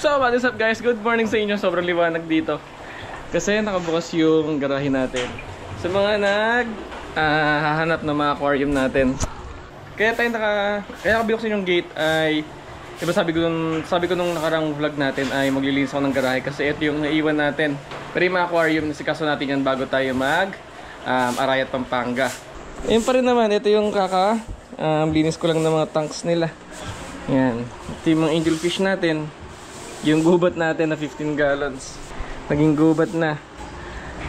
So what is up guys? Good morning sa inyo. Sobrang liwanag dito kasi nakabukas yung garahe natin. Sa mga hahanap ng mga aquarium natin. Kaya kabuksan yung gate ay diba sabi ko nung nakarang vlog natin ay maglilinis ako ng garahe kasi ito yung naiwan natin. Pero yung mga aquarium nasikaso natin yan bago tayo Arayat, Pampanga. Ayun pa rin naman, ito yung linis ko lang ng mga tanks nila. Yan, ito yung mga angelfish natin. Yung gubat natin na 15 gallons naging gubat na.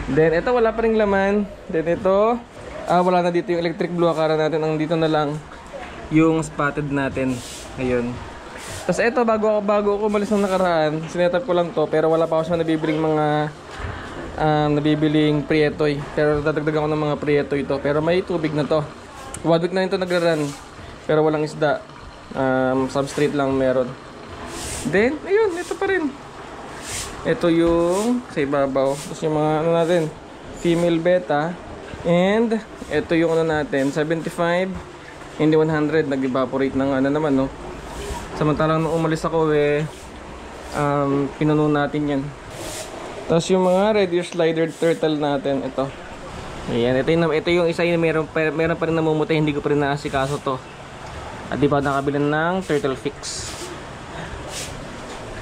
Then ito wala pa ring laman. Then ito wala na dito yung electric blue akara natin. Ang dito na lang yung spotted natin. Ayun. Tapos ito bago ako umalis ng nakaraan, sinetap ko lang to pero wala pa ako sa nabibiling prietoy. Pero dadagdag ako ng mga prietoy ito. Pero may tubig na to. 1 week na ito nagra-run pero walang isda. Substrate lang meron. Then, ayun, ito pa rin. Ito yung sa ibabaw. Tapos yung mga natin, female beta. And, ito yung natin, 75. Hindi 100, nag-evaporate ng naman, no? Samantalang nung umalis ako, pinuno natin yan. Tapos yung mga red ear slider turtle natin, ito. Ayan, ito yung isa yung meron pa rin namumutay, hindi ko pa rin naasikaso to. At di pa nakabilan ng turtle fix.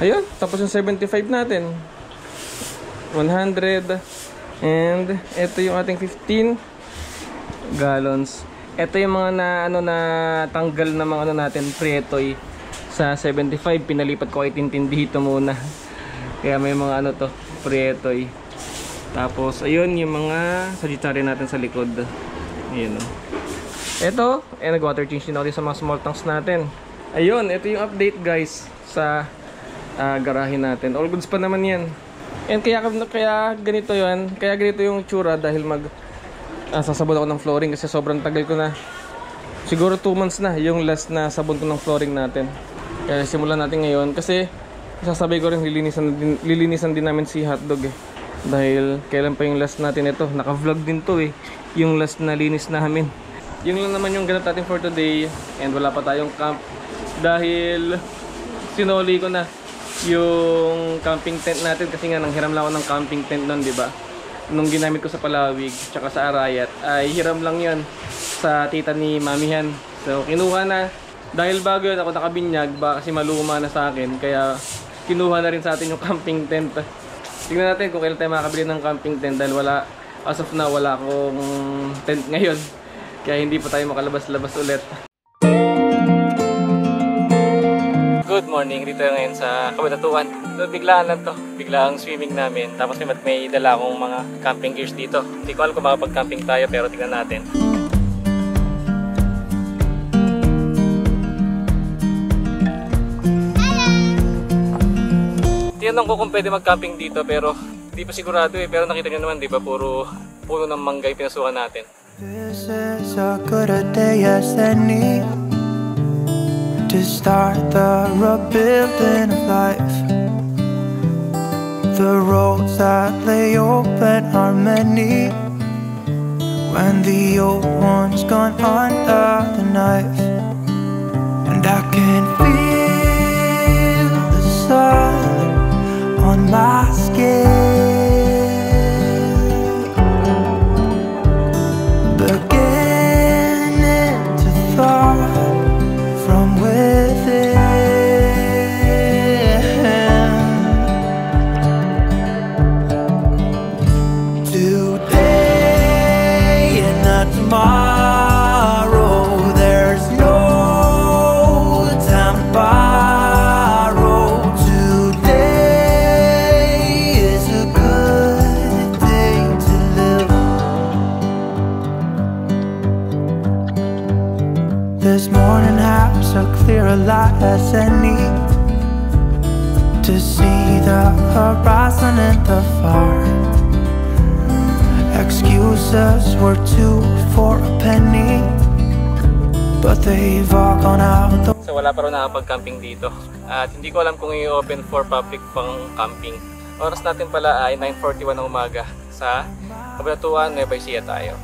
Ayun, tapos yung 75 natin 100. And ito yung ating 15 gallons. Ito yung mga na tanggal na mga natin prietoy sa 75. Pinalipat ko kay Tintin dito muna. Kaya may mga to prietoy. Tapos ayun yung mga Sagittarian natin sa likod. Ayun ito, nag-water change din ako sa mga small tanks natin. Ayun, ito yung update guys sa garahe natin. All goods pa naman yan. And kaya ganito yan. Kaya ganito yung tsura dahil sasabon ako ng flooring kasi sobrang tagal ko na. Siguro 2 months na yung last na sabon ko ng flooring natin. Kaya simulan natin ngayon kasi sasabay ko rin lilinisan din namin si Hotdog Dahil kailan pa yung last natin ito. Naka-vlog din to yung last na linis namin. Yun lang naman yung ganap natin for today. And wala pa tayong camp dahil sinoli ko na yung camping tent natin kasi nga nanghiram lang ako ng camping tent nun, diba? Nung ginamit ko sa Palawig tsaka sa Arayat ay hiram lang yun sa tita ni Mamihan. So kinuha na dahil bago yun ako nakabinyag kasi maluma na sa akin kaya kinuha na rin sa atin yung camping tent. Tingnan natin kung kailan tayo makakabili ng camping tent dahil as of now wala akong tent ngayon kaya hindi pa tayo makalabas-labas ulit. Good morning, dito ngayon sa Kabanatuan. So biglaan lang to, biglaang swimming namin. Tapos may dala akong mga camping gears dito. Hindi ko alam kung makapag-camping tayo pero tingnan natin. Tinanong ko kung pwede mag-camping dito pero hindi pa sigurado pero nakita nyo naman diba puro puno ng mangga yung pinasukan natin. This is a good day as any to start the rebuilding of life. The roads that lay open are many when the old one's gone under the knife. And I can feel the sun on my skin beginning to thaw from within. Today and not tomorrow, there's no time to borrow. Today is a good day to live. This morning has a clearer light as any to see the horizon and the far. Excuses were 2 for a penny, but they've all gone out. So wala pa rin nakapag-camping dito at hindi ko alam kung i-open for public pang camping. Oras natin pala ay 9:41 ng umaga sa Kabanatuan, Nueva Ecija tayo.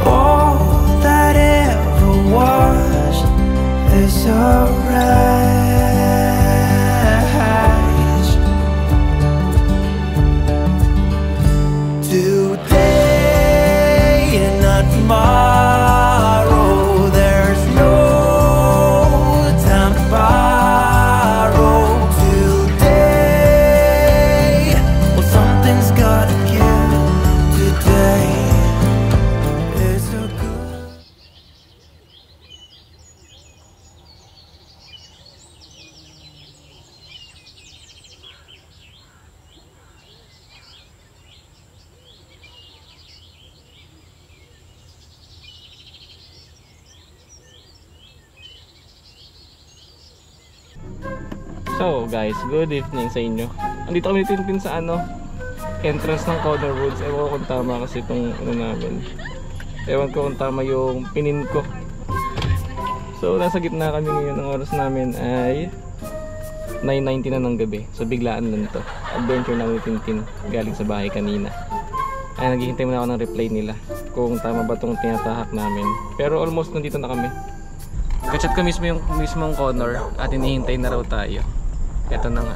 All that ever was is a So guys, good evening sa inyo. Andito kami Tintin sa entrance ng Corner Woods. Ewan ko kung tama kasi itong namin. Ewan ko kung tama yung pinin ko. So nasa gitna kami ngayon. Ang oras namin ay 9:90 na ng gabi. So biglaan lang to. Adventure namin ni Tintin galing sa bahay kanina. Ay naghihintay muna ako ng reply nila kung tama ba itong tinatahak namin. Pero almost nandito na kami. Kachat ko mismong Connor at hinihintay na raw tayo. Ito na nga.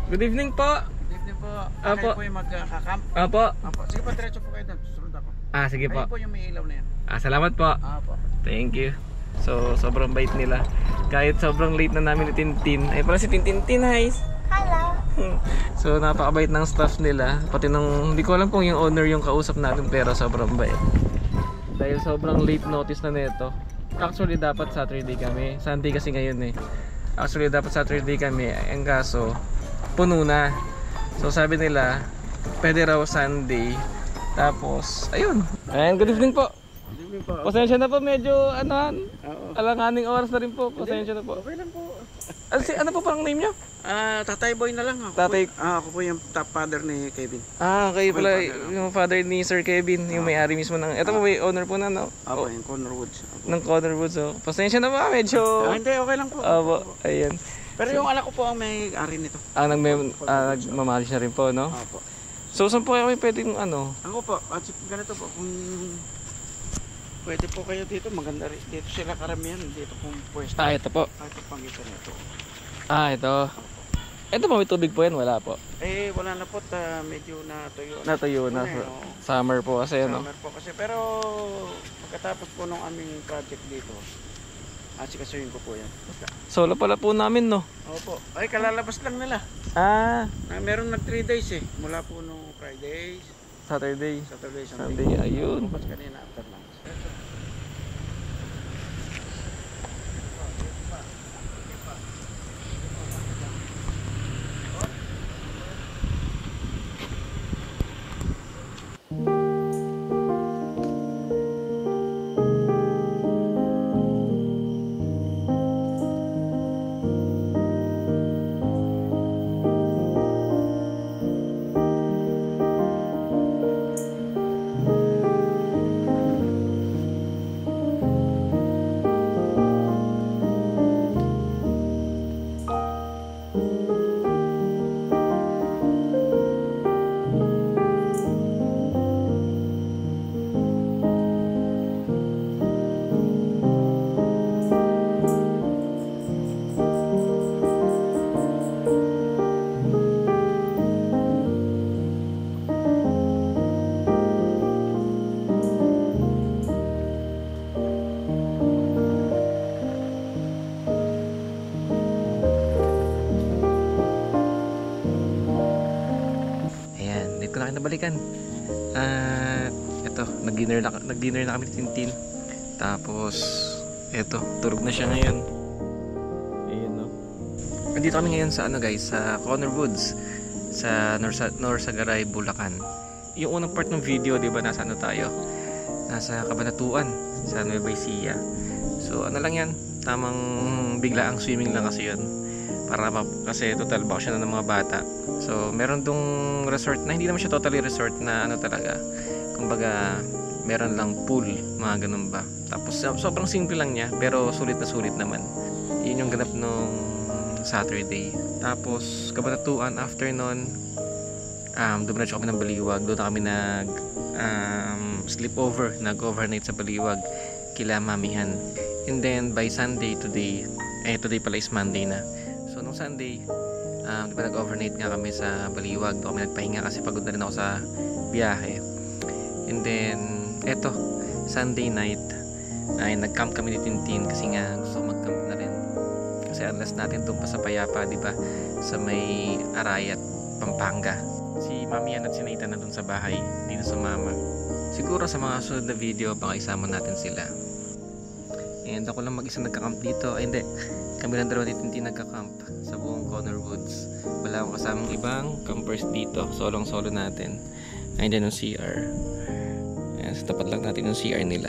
Good evening po! Good evening po. Apo. Kayo po yung magkakamp? Apo. Apo. Sige po, diretso po kayo doon. Susunod ako. Sige po. Ayun po yung may ilaw na yan. Salamat po. Apo. Thank you. So, sobrang bait nila. Kahit sobrang late na namin ni Tintin. Ay pala si Tintin. Hi! Hello. So, napakabait ng staff nila. Pati nung, hindi ko alam kung yung owner yung kausap natin, pero sobrang bait. Dahil sobrang late notice na nito. Actually, dapat Saturday kami. Sunday kasi ngayon eh. Actually, dapat Saturday kami. Ang kaso, puno na. So, sabi nila, pwede raw Sunday. Tapos, ayun. And good evening po. Good evening po. Pasensya na po, medyo Oo. alanganing oras na rin po. Pasensya na po. Okay lang po. Ano po parang name nyo? Tatay Boy na lang ako. Tatay- Ako po yung top father ni Kevin. Okay pala, yung father ni Sir Kevin, yung may-ari mismo ng, ito po may owner po na, no? Apo, yung Corner Woods. Apo. Ng Corner Woods, oh. Pasensya na ba, medyo, Hindi, okay lang po. ayan. Pero yung anak ko po ang may-ari nito. Nagmamalis na rin po, no? Apo. So, saan po kayo pwedeng, Ako po, at ganito po, kung pwede po kayo dito, maganda rin. Dito sila karamihan, dito pong pwesto. ito po. Ito pang ito nito. Ito. Ito po, may tubig po yan, wala po. Wala na po, medyo natuyo. Natuyo na, summer po kasi, no? Summer po kasi, pero pagkatapos po nung aming project dito, asikasuhin ko po yan. Solo pala po namin, no? Opo. Ay, kalalabas lang nila. Meron nag 3 days mula po nung Fridays, Saturday, Saturday, Sunday, ayun. Tapos kanina after lunch. Nabalikan. Ito, nag-dinner na kami ni Tintin. Tapos eto, tulog na siya ngayon. Ayun, no. Nandito kami ngayon sa guys, sa Corner Woods sa Norsagaray, Bulacan. Yung unang part ng video, 'di ba, nasa tayo? Nasa Cabanatuan, sa Nueva Ecija. So lang 'yan, tamang biglaang swimming lang kasi 'yon. Kasi total bakasyon na ng mga bata. So meron dong resort na hindi naman siya totally resort na talaga. Kumbaga meron lang pool, mga ganun ba. Tapos sobrang simple lang niya, pero sulit na sulit naman. Yun yung ganap nung Saturday. Tapos Cabanatuan, after nun, dumiretso kami ng Baliwag. Doon na kami sleepover, nag-overnight sa Baliwag kila Mamihan. And then by Sunday today pala is Monday na. So nung Sunday, diba nag-overnight nga kami sa Baliwag. Doon kami nagpahinga kasi pagod na rin ako sa biyahe. And then eto, Sunday night ay nag-camp kami ni Tintin kasi nga gusto mag-camp na rin. Kasi unless natin doon pa sa Payapa, diba, sa may Arayat, Pampanga. Si Mami at si Nathan na doon sa bahay, dito sa mama. Siguro sa mga sunod na video baka isama natin sila. And ako lang mag-isa nagka-camp dito. Ay hindi, kami lang dalawa ni Tintin nagka-camp sa buong Corner Woods. Wala akong kasamang ibang campers dito. Solong-solo natin. Ayun yung CR. Ayan, sa tapat lang natin yung CR nila.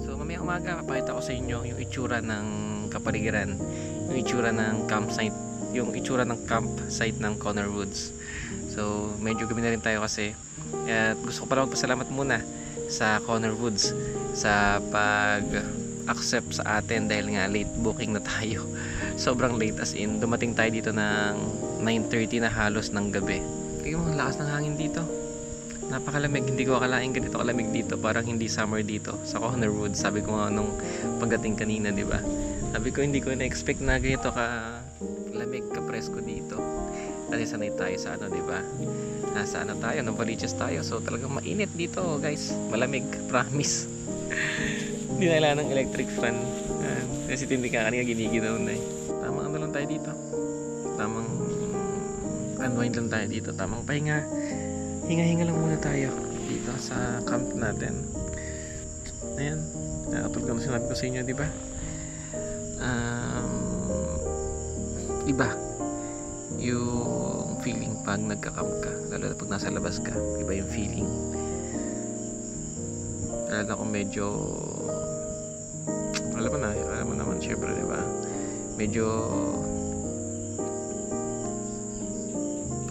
So mamaya umaga papakita ko sa inyo yung itsura ng kapaligiran, yung itsura ng campsite yung itsura ng campsite ng Connor Woods. So medyo gabi na rin tayo kasi, at gusto ko pala magpasalamat muna sa Connor Woods sa pag-accept sa atin dahil nga late booking na tayo. Sobrang late, as in dumating tayo dito ng 9:30 na halos ng gabi. Tingnan mo, ang lakas ng hangin dito. Napakalamig, hindi ko akalain ganito kalamig dito. Parang hindi summer dito sa Connor Woods. Sabi ko nga nung pagdating kanina, di ba? Sabi ko hindi ko na-expect na ganito ka lamig, ka presko dito. Kasi sanay tayo sa ano, di ba? Nasa ano tayo, Novaliches tayo. So talagang mainit dito, guys. Malamig, promise. Hindi na kailangan ng electric fan. Kasi hindi ka kanina giniginaw na eh. Tamang ano lang tayo dito. Tamang unwind lang tayo dito. Tamang pahinga. Hinga-hinga lang muna tayo dito sa camp natin. Ayan. Nakatulog naman sinabi ko sa inyo, di ba? Iba yung feeling pag nagka-camp ka. Lalo na pag nasa labas ka. Iba yung feeling. Lalo na kung medyo alam mo naman syempre, di ba? Medyo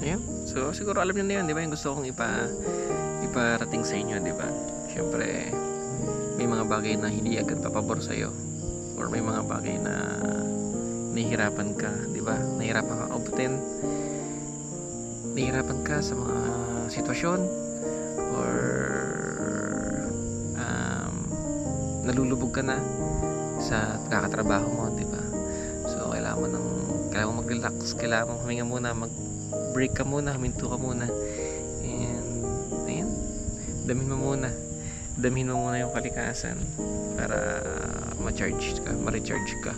ayan. So siguro alam niyo na yun, di ba? Yung gusto kong iparating sa inyo, di ba? Syempre may mga bagay na hindi agad papabor sa iyo, or may mga bagay na nahihirapan ka, di ba? Nahihirapan ka abutin. Nahihirapan ka sa mga sitwasyon, or nalulubog ka na sa kakatrabaho mo, di ba? So kailangan mo mag-relax, kailangan mo huminga muna, mag-break ka muna, huminto ka muna, and ayan, damhin mo muna yung kalikasan para ma-recharge ka.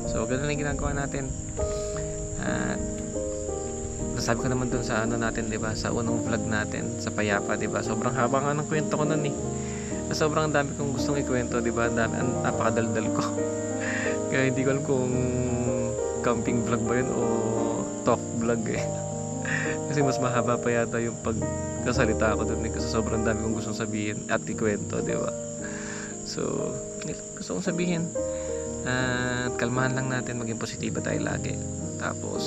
So ganun lang ginagawa natin. At nasabi ko naman dun sa ano natin, di ba, sa unang vlog natin sa Payapa, di ba? Sobrang haba nga ng kwento ko nun eh. Sobrang dami kong gustong ikwento, di ba? Napakadaldal ko. Kaya hindi ko alam kung camping vlog ba yun o talk vlog eh. Kasi mas mahaba pa yata yung pagkasalita ko dun eh, kasi sobrang dami kong gustong sabihin at ikwento, di ba? So gusto kong sabihin, kalmahan lang natin, maging positibo tayo lagi. Tapos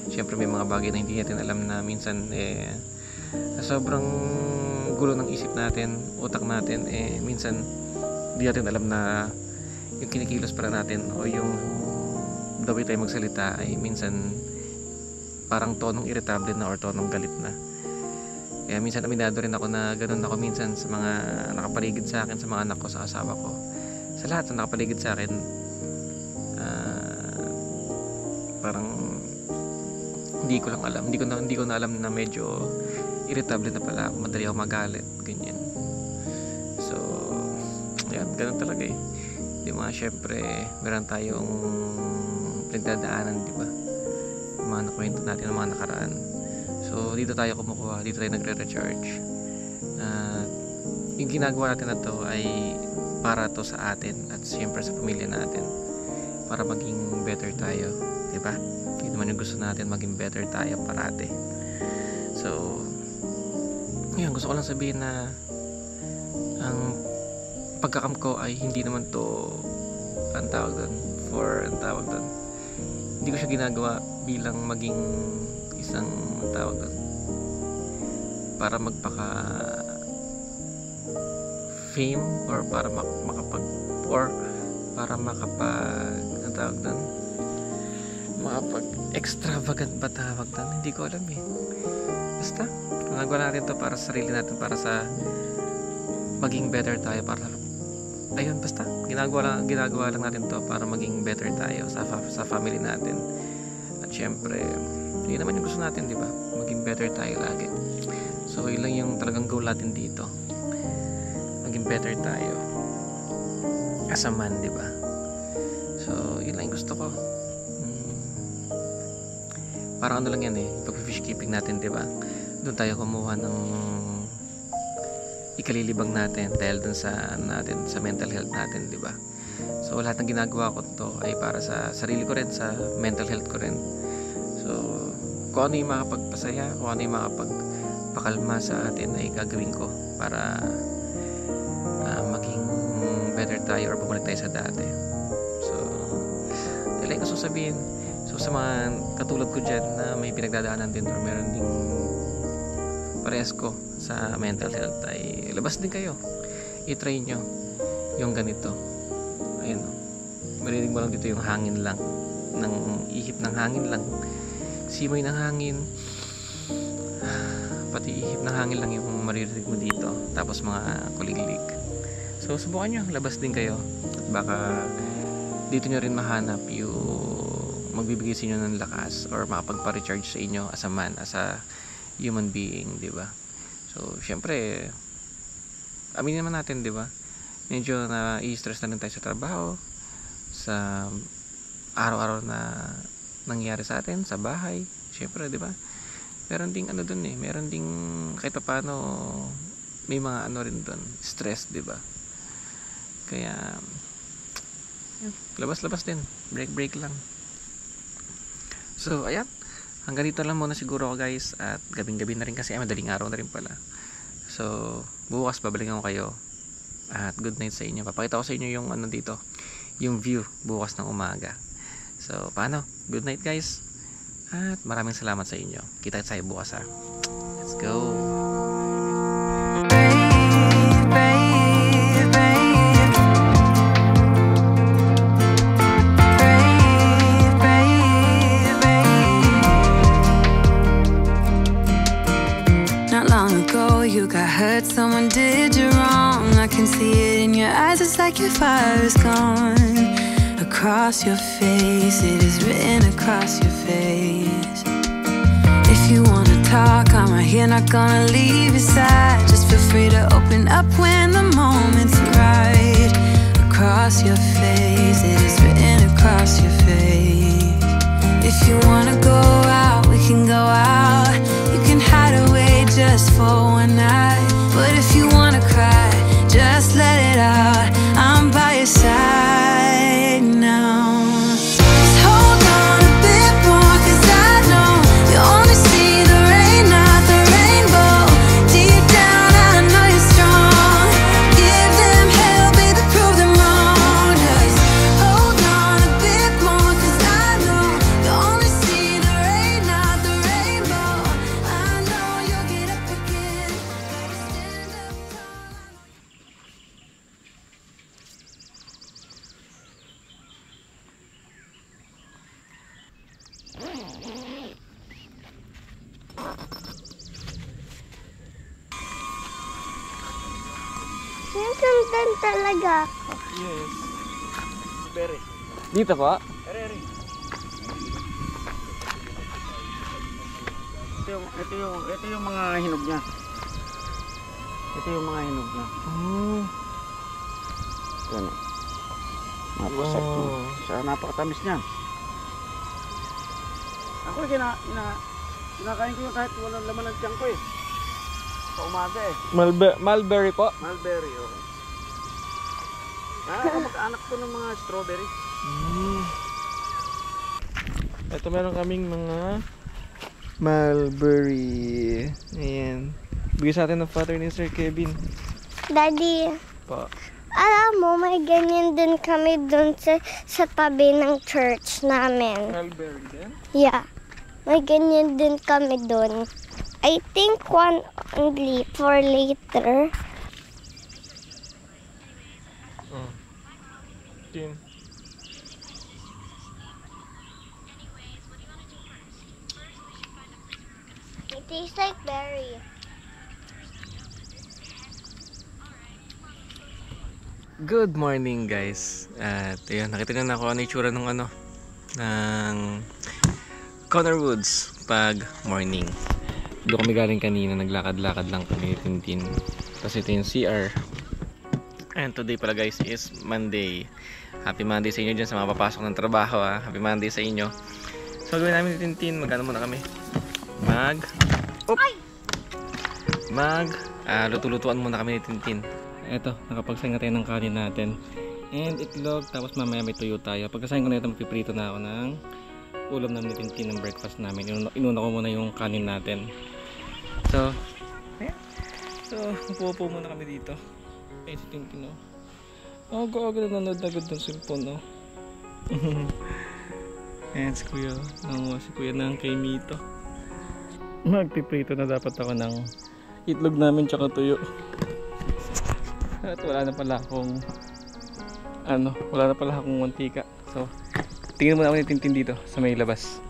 syempre may mga bagay na hindi natin alam na minsan sobrang gulo ng isip natin, utak natin, minsan hindi natin alam na yung kinikilos para natin o yung the way tayo magsalita ay minsan parang tonong irritable na or tonong galit na. Kaya minsan aminado rin ako na ganun ako minsan sa mga nakapaligid sa akin, sa mga anak ko, sa asawa ko, sa lahat na nakapaligid sa akin. Parang hindi ko na alam na medyo irritable na pala ako, madali ako magalit, ganyan. So ayan, ganun talaga eh. Di ba, syempre meron tayong pinagdadaanan, di ba? Yung mga nakwento natin ng mga nakaraan. So dito tayo kumukuha, dito tayo nagre-recharge. Yung ginagawa natin na to ay para to sa atin at syempre sa pamilya natin, para maging better tayo, di ba? Yun naman yung gusto natin, maging better tayo parate. So yun, gusto ko lang sabihin na ang pagkakamp ko ay hindi naman to ang tawag doon, hindi ko siya ginagawa bilang maging isang tawag doon para magpaka fame or para makapag ang tawag doon, makapag extravagant ba tawag doon, hindi ko alam eh. Basta ginagawa natin to para sa sarili natin, para sa maging better tayo, para ayun, basta ginagawa lang natin to para maging better tayo sa family natin. At syempre yun naman yung gusto natin, di ba? Maging better tayo lagi. So yun lang yung talagang goal natin dito, maging better tayo as a man, di ba? So yun lang yung gusto ko. Parang ano lang yan eh, pag-fish keeping natin, di ba? Doon tayo kumuha ng ikalilibang natin dahil dun sa mental health natin, di ba? So lahat ng ginagawa ko to ay para sa sarili ko rin, sa mental health ko rin. So kung ano yung makapagpasaya, kung ano yung makapagpakalma sa atin ay gagawin ko para maging better tayo or bumalik tayo sa dati. So yun lang gusto sabihin. So So sa mga katulad ko dyan na may pinagdadaanan din or meron ding parehas ko sa mental health, ay labas din kayo, i-try nyo yung ganito. Ayun, marinig mo lang dito yung hangin lang, ng ihip ng hangin lang, simoy ng hangin, pati ihip ng hangin lang yung maririnig mo dito, tapos mga kuliglig. So subukan nyo, labas din kayo at baka dito nyo rin mahanap yung magbibigay sa inyo ng lakas or makapagpa-recharge sa inyo as a man, as a human being, di ba? So syempre aminin naman natin, di ba, medyo na i-stress na rin tayo sa trabaho, sa araw-araw na nangyayari sa atin sa bahay, syempre, di ba, meron ding ano dun meron ding kahit pa paano may mga ano rin dun, stress, di ba? Kaya labas-labas din, break lang. So ayan, hanggang dito lang muna siguro ako guys, at gabing-gabi na rin kasi, madaling araw na rin pala. So bukas babalikan ko kayo, at good night sa inyo. Papakita ko sa inyo yung ano dito, yung view bukas ng umaga. So paano, good night guys, at maraming salamat sa inyo. Kita tayo bukas ha. Let's go. You got hurt, someone did you wrong. I can see it in your eyes, it's like your fire is gone. Across your face, it is written across your face. If you wanna talk, I'm right here, not gonna leave your side. Just feel free to open up when the moment's right. Across your face, it is written across your face. If you wanna go out, we can go out. You can hide away just for one night. But if you wanna cry, just let it out. I'm by your side now. Just hold on a bit more, 'cause I know you only see the rain, not the rainbow. Deep down I know you're strong. Give them hell, baby, prove them wrong. Just hold on a bit more, 'cause I know you only see the rain, not the rainbow. I know you'll get up again. Gotta stand up tall. Nasundan talaga ako. Yes. Berry. Dito po. Ere. Ito yung mga hinog niya. Ito yung mga hinog niya. Oh, Yan. Napasarap wow. Sa napakatamis niyan. Ako kinakain ko yung kahit walang laman ng tiyan ko eh. Sa umaga eh. Mulberry po. Mulberry, oh. Mag-anak to ng mga strawberry. Ito meron kaming mga mulberry. Ayan. Bigay sa atin ng father ni Sir Kevin. Daddy, Po. alam mo, may ganyan din kami dun sa tabi ng church namin. Mulberry din? Yeah, may ganyan din kami dun. I think one only for later. Oh. Din. It tastes like berry. Good morning guys. At ayun, nakita nyo na ako ano yung itsura ng ng Connor Woods pag morning. Doon kami galing kanina, naglakad-lakad lang kami ni Tintin. Kasi ito yung CR. And today pala guys is Monday. Happy Monday sa inyo dyan sa mga papasok ng trabaho ha. Happy Monday sa inyo. So gawin namin ni Tintin, magano muna kami. Luto-lutuan muna kami ni Tintin. Eto, nakapagsaing na tayo ng kanin natin. And itlog, tapos mamaya may tuyo tayo. Pagkasaing ko na ito, magpiprito na ako ng ulam namin ni Tintin ng breakfast namin. Inuna ko muna yung kanin natin. So, ayan. So, upo muna kami dito. Ay, si Tintin, oh. Aga-aga na nanood agad ng cellphone, oh. Ayan si Kuya. Nanguha si Kuya ng kay Mito. Magpiprito na dapat ako ng itlog namin tsaka tuyo. At wala na pala akong mantika. So, tingnan muna ako ni Tintin dito sa may labas.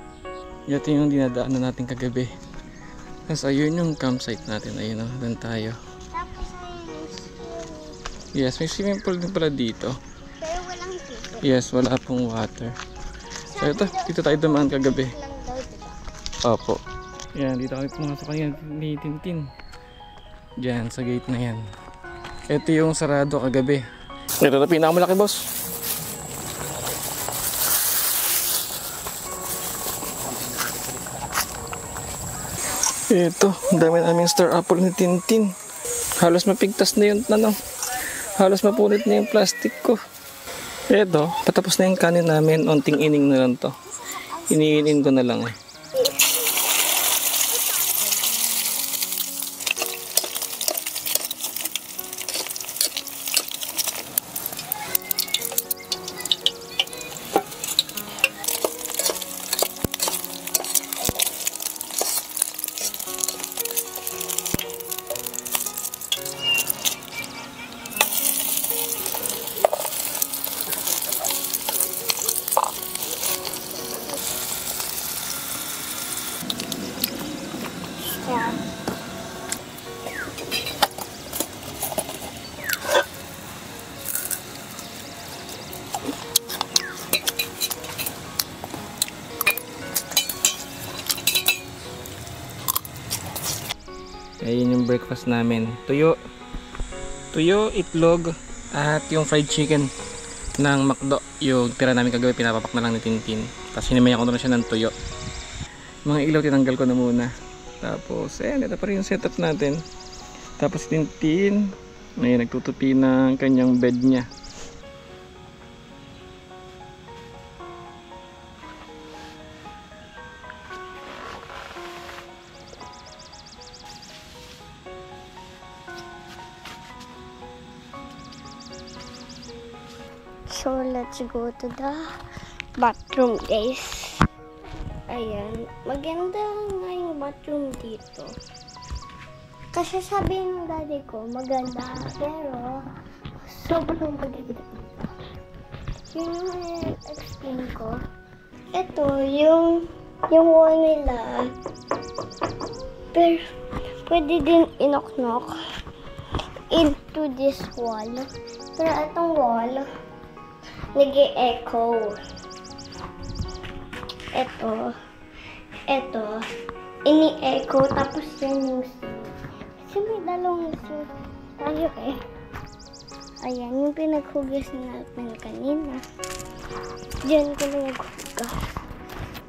Ito yung dinadaanan natin kagabi. Tapos ayun yung campsite natin. Ayun o, doon tayo. Tapos ayun yung swimming. Yes, may swimming pool din pala dito. Pero walang tubig. Yes, wala pong water. So ito, dito tayo dumaan kagabi. Lang daw, diba? Opo. Yan, dito kami pumasok kanina ni Tintin. Diyan, sa gate na yan. Ito yung sarado kagabi. Ito na pinakamalaki, boss. Ito, ang dami naming star apple ni Tintin. Halos mapigtas na yun, halos mapunit na yung plastic ko. Ito, patapos na yung kanin namin. Onting ining na lang to. Iniinin ko na lang eh. Yeah. Ayun yung breakfast namin. Tuyo, itlog, at yung fried chicken ng McDo. Yung tira namin kagabi, pinapapak na lang ni Tintin. Tapos hinimaya ko na siya ng tuyo. Mga ilaw tinanggal ko na muna. Tapos, ito pa rin yung setup natin. Tapos Tintin, ayun, nagtutupi ng kanyang bed niya. So, let's go to the bathroom, guys. Ayan. Maganda nga yung bathroom dito. Kasi sabi ng daddy ko, maganda. Pero, sobrang maganda. Yun yung explain ko. Ito, yung wall nila. Pero, pwede din inoknok into this wall. Pero itong wall, nag-e-echo. Ito, ini-echo, tapos yan yung seat. Kasi may dalawang seat tayo eh. Ayan, yung pinaghugas natin kanina. Diyan ko na naghugas.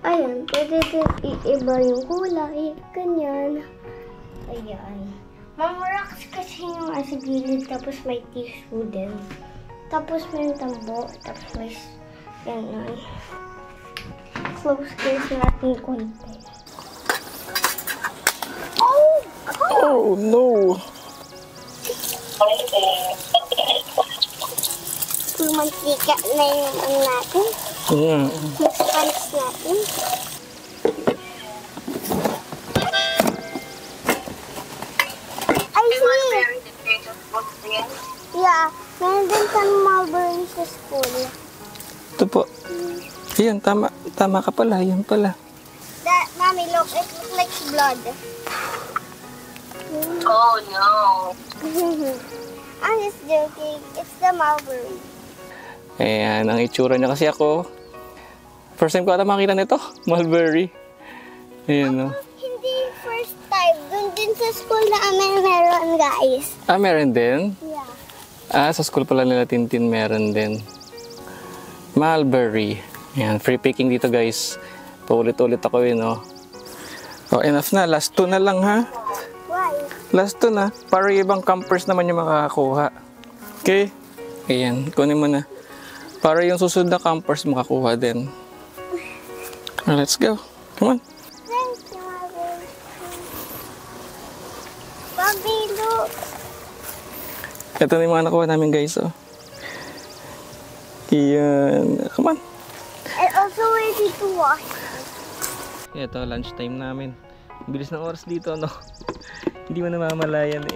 Ayan, pwede din iiba yung kulay, ganyan. Ayan. Mamarax kasi yung asa gilid, tapos may tissue din. Tapos may tambo, tapos may ganun. Close case natin konti. Oh, God! Oh no! Mantika na yung ano natin. Yeah. Yung sponge natin. I see! Yeah, meron din sa Marlboro sa school. Ito po. Ayan, tama ka pala. Ayan pala. That, mommy, look, it looks like blood. Oh no. I'm just joking. It's the Marlboro. Ayan, ang itsura niya kasi ako. First time ko ata makita nito. Mulberry. Ayan o. Hindi first time. Doon din sa school namin meron, guys. Ah, meron din? Yeah. Ah, sa school pala nila Tintin meron din. Mulberry. Ayan, free picking dito guys. Paulit-ulit ako yun o. Oh, enough na. Last 2 na lang ha. Why? Last 2 na. Para ibang campers naman yung makakakuha. Okay? Ayan, kunin mo na. Para yung susunod na campers makakuha din. Let's go. Come on. Thank you, Mother. Bobby, look. Ito na yung mga nakuha namin guys. Oh. Ayan. Come on. It also ready to wash. Ito, lunch time namin. Bilis ng oras dito, no? Hindi mo namamalayan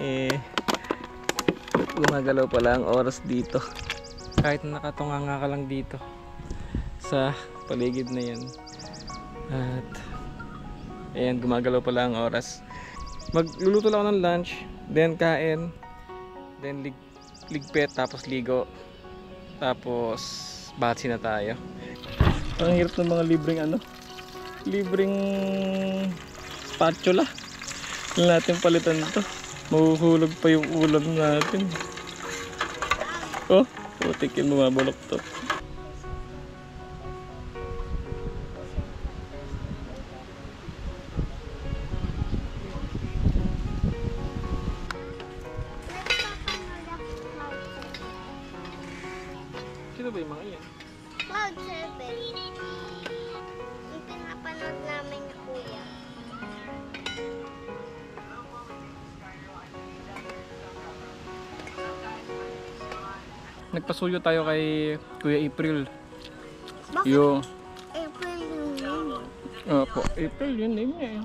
gumagalaw pala ang oras dito. Kahit nakatunga nga ka lang dito sa paligid na yan. At ayan, gumagalaw pala ang oras. Magluluto lang ako ng lunch, then kain, then ligpit, tapos ligo, tapos batsi na tayo. Ang hirap ng mga libreng spatula. Kailan natin palitan to. Mahuhulog pa yung ulam natin. Oh, putikin mo, mabalok to. Sino ba yung mga yan? Cloud 7. Yung pinapanood namin na kuya. Nagpasuyo tayo kay Kuya April. Bakit? Yo. April yung name. Opo, April yun name niya eh.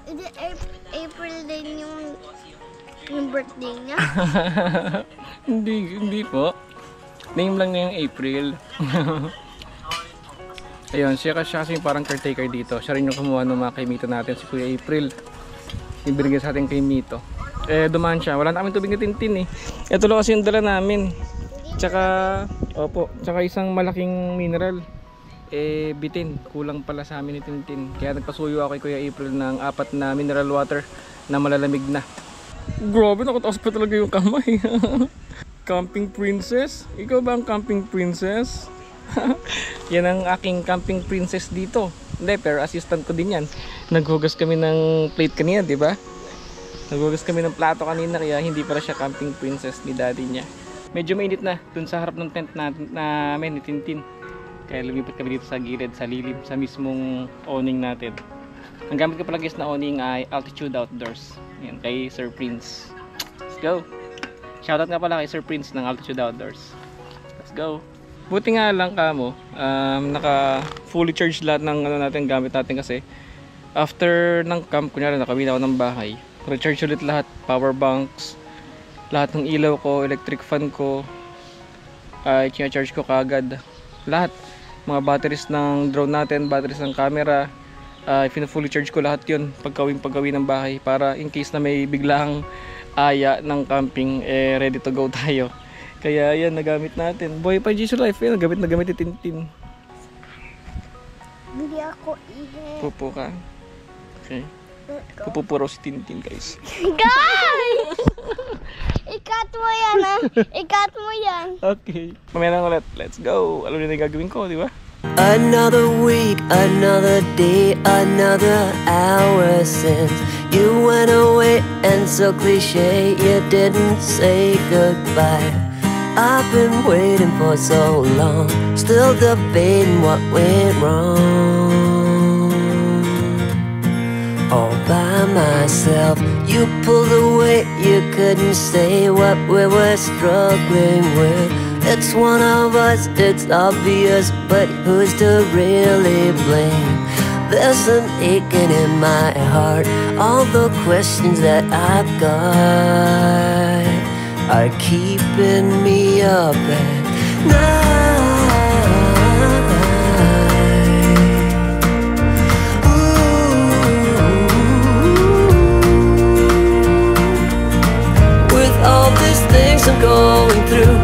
Hindi, April din yung birthday niya. Hindi po. Name lang niya yung April. Ayun, siya kasi parang caretaker dito. Siya rin yung kumuha ng mga kay Mito natin, si Kuya April. Ibinigay sa atin kay Mito. Dumaan siya. Wala na kami tubig na Tintin eh. Ito lang kasi yung dala namin. Tsaka isang malaking mineral. Bitin. Kulang pala sa amin ni Tintin. Kaya nagpasuyo ako kay Kuya April ng 4 na mineral water na malalamig na. Grabe, nakataas pa talaga yung kamay. Camping princess? Ikaw ba ang camping princess? Yan ang aking camping princess dito. Hindi, pero assistant ko din yan. Naghugas kami ng plate kanina, di ba? Naghugas kami ng plato kanina, kaya hindi para siya camping princess ni daddy niya. Medyo mainit na dun sa harap ng tent namin ni Tintin. Kaya lumipat kami dito sa gilid, sa lilim, sa mismong awning natin. Ang gamit ko pala guys na awning ay Altitude Outdoors. Yan, kay Sir Prince. Let's go! Shoutout nga pala kay Sir Prince ng Altitude Outdoors. Let's go! Buti nga lang kamo, naka fully charged lahat ng natin, gamit natin kasi after ng camp, kunyari nakawin ako ng bahay, recharge ulit lahat, power banks, lahat ng ilaw ko, electric fan ko, i-charge ko kagad lahat, mga batteries ng drone natin, batteries ng camera, fully charge ko lahat yun pagkawin ng bahay para in case na may biglang aya ng camping, ready to go tayo. Kaya yan, nagamit natin. Boy pa Jesus Life, yan, nagamit ni Tintin. Hindi ako ihe. Pupo ka. Okay. Pupo si Tintin guys. Guys! Ikat mo yan ah. Ikat mo yan. Okay. Mamaya lang ulit. Let's go. Alam niyo na yung gagawin ko, di ba? Another week, another day, another hour since you went away, and so cliche you didn't say goodbye. I've been waiting for so long, still debating what went wrong. All by myself, you pulled away, you couldn't say what we were struggling with. It's one of us, it's obvious, but who's to really blame? There's an aching in my heart, all the questions that I've got are keeping me up at night. Ooh. With all these things I'm going through,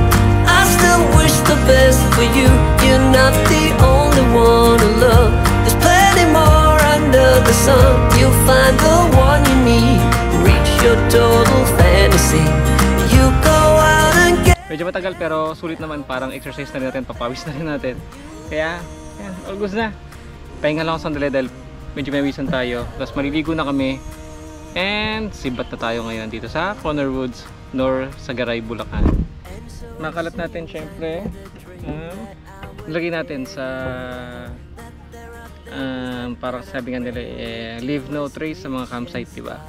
I still wish the best for you. You're not the only one to love. There's plenty more under the sun. You'll find the one you need, reach your total fantasy. You go out and get. Medyo matagal pero sulit naman, parang exercise na rin natin, papawis na rin natin. Kaya, yan, all good na. Pahinga lang ako sandali dahil medyo may wisan tayo. Tapos maliligo na kami. And sibat na tayo ngayon dito sa Conner Woods, nor sa Garay, Bulacan. Makalat natin syempre. Lagay natin sa parang sabi nga nila leave no trace sa mga campsite, diba?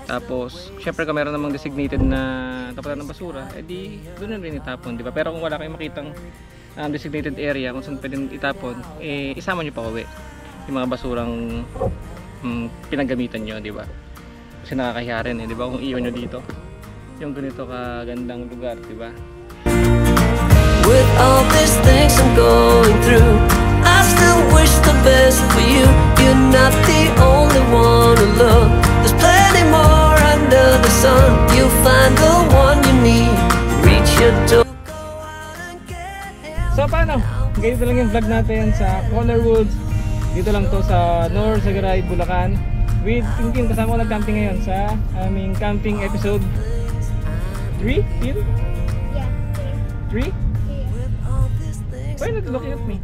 Tapos syempre kung meron namang designated na tapatan ng basura, edi doon na rin itapon, diba? Pero kung wala kayong makitang designated area kung saan pwedeng itapon, isama nyo pa uwi yung mga basurang pinagamitan nyo, di ba? Kasi nakakahiya rin di ba, kung iwan nyo dito yung ganito kagandang lugar, di ba? With all these things I'm going through, I still wish the best for you. You're not the only one to love. There's plenty more under the sun. You'll find the one you need. Reach your door. So paano? Ganito lang yung vlog natin sa Color Woods. Dito lang to sa North Sagaray, Bulacan. With Tintin, kasama ko nag-camping ngayon sa aming camping episode 3? Yeah. 3? Why not looking at me?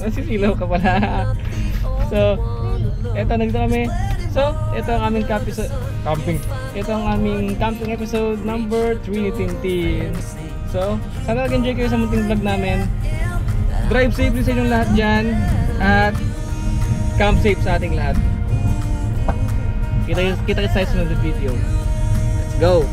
Nasisilaw ka pala. So, eto, nandito kami. So, ito ang aming Ito ang aming camping episode number 3 ni Tintin. So, sana nag-enjoy kayo sa munting vlog namin. Drive safely sa inyong lahat dyan. At camp safe sa ating lahat. Kita sa sunod na video. Let's go!